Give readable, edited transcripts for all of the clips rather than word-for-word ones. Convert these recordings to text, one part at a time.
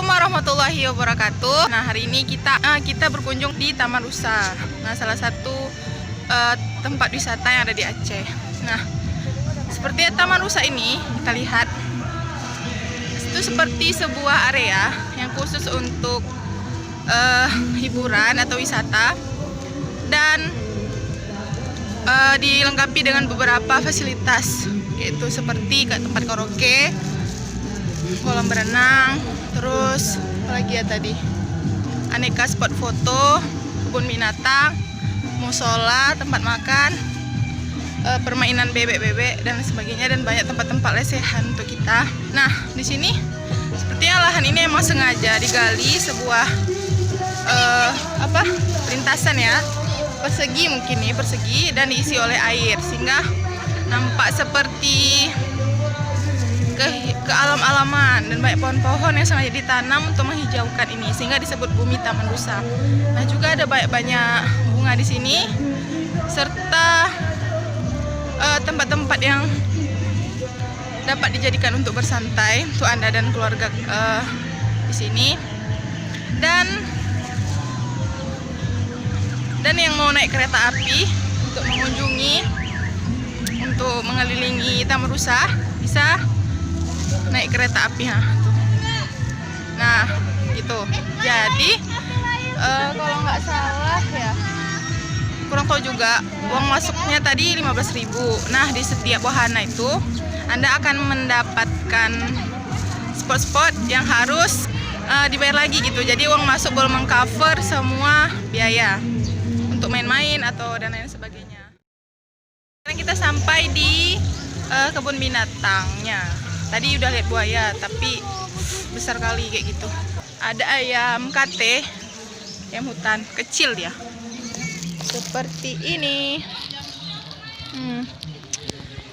Assalamualaikum warahmatullahi wabarakatuh. Nah, hari ini kita berkunjung di Taman Rusa. Nah, salah satu tempat wisata yang ada di Aceh. Nah, seperti Taman Rusa ini kita lihat itu seperti sebuah area yang khusus untuk hiburan atau wisata dan dilengkapi dengan beberapa fasilitas, yaitu seperti tempat karaoke, kolam berenang, terus apalagi ya tadi, aneka spot foto, kebun binatang, musola, tempat makan, permainan bebek-bebek dan sebagainya, dan banyak tempat-tempat lesehan untuk kita. Nah, di sini sepertinya lahan ini emang sengaja digali sebuah lintasan ya, persegi mungkin nih, persegi, dan diisi oleh air sehingga nampak seperti ke alam-alaman, dan banyak pohon-pohon yang sengaja ditanam untuk menghijaukan ini sehingga disebut bumi Taman Rusa. Nah, juga ada banyak bunga di sini serta tempat-tempat yang dapat dijadikan untuk bersantai untuk Anda dan keluarga di sini. Dan yang mau naik kereta api untuk mengunjungi, untuk mengelilingi Taman Rusa, bisa naik kereta api Nah, gitu. Jadi kalau nggak salah ya, kurang tahu juga, uang masuknya tadi 15.000. Nah, di setiap wahana itu Anda akan mendapatkan spot-spot yang harus dibayar lagi gitu. Jadi uang masuk belum mengcover semua biaya untuk main-main atau dan lain sebagainya. Sekarang kita sampai di kebun binatangnya. Tadi udah lihat buaya, tapi besar kali kayak gitu. Ada ayam kate, ayam hutan, kecil dia. Seperti ini.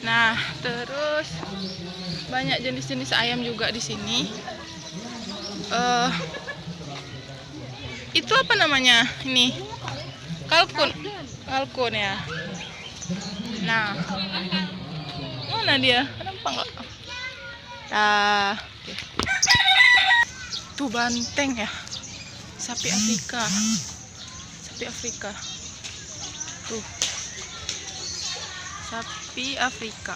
Nah, terus banyak jenis-jenis ayam juga di sini. Itu apa namanya? Ini kalkun ya. Nah, mana dia? Nampak nggak? Tuh banteng ya, sapi Afrika. Tuh, sapi Afrika.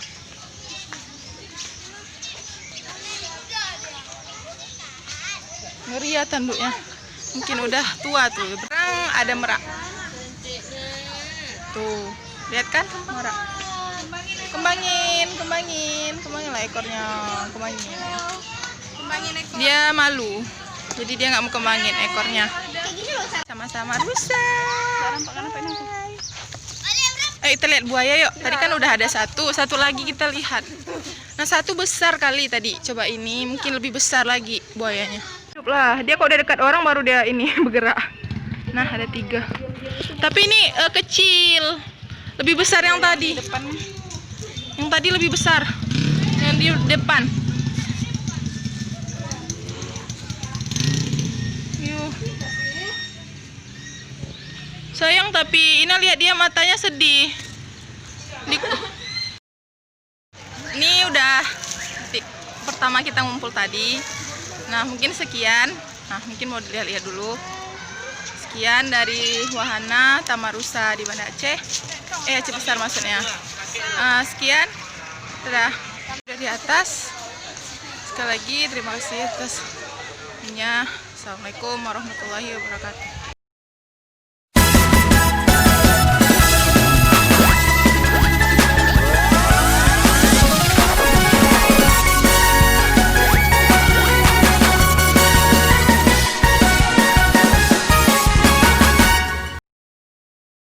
Ngeri ya tanduknya, mungkin udah tua tuh. Berang ada merak. Tuh, lihat kan merak. Kembangin lah ekornya, kembangin. Dia malu, jadi dia nggak mau kembangin ekornya. Sama-sama rusa. Ayo kita lihat buaya yuk. Tadi kan udah ada satu lagi kita lihat. Nah, satu besar kali tadi. Coba ini mungkin lebih besar lagi buayanya. Lah, dia kok udah dekat orang baru dia ini bergerak. Nah, ada 3. Tapi ini kecil. Lebih besar yang tadi. Yang tadi lebih besar. Yang di depan. Yuh. Sayang, tapi ini lihat dia matanya sedih. Ini udah titik pertama kita ngumpul tadi. Nah, mungkin sekian. Nah, mungkin mau dilihat-lihat dulu. Sekian dari wahana Taman Rusa di Banda Aceh. Aceh Besar maksudnya. Sekian. Dadah. Udah di atas. Sekali lagi terima kasih atas. Assalamualaikum warahmatullahi wabarakatuh.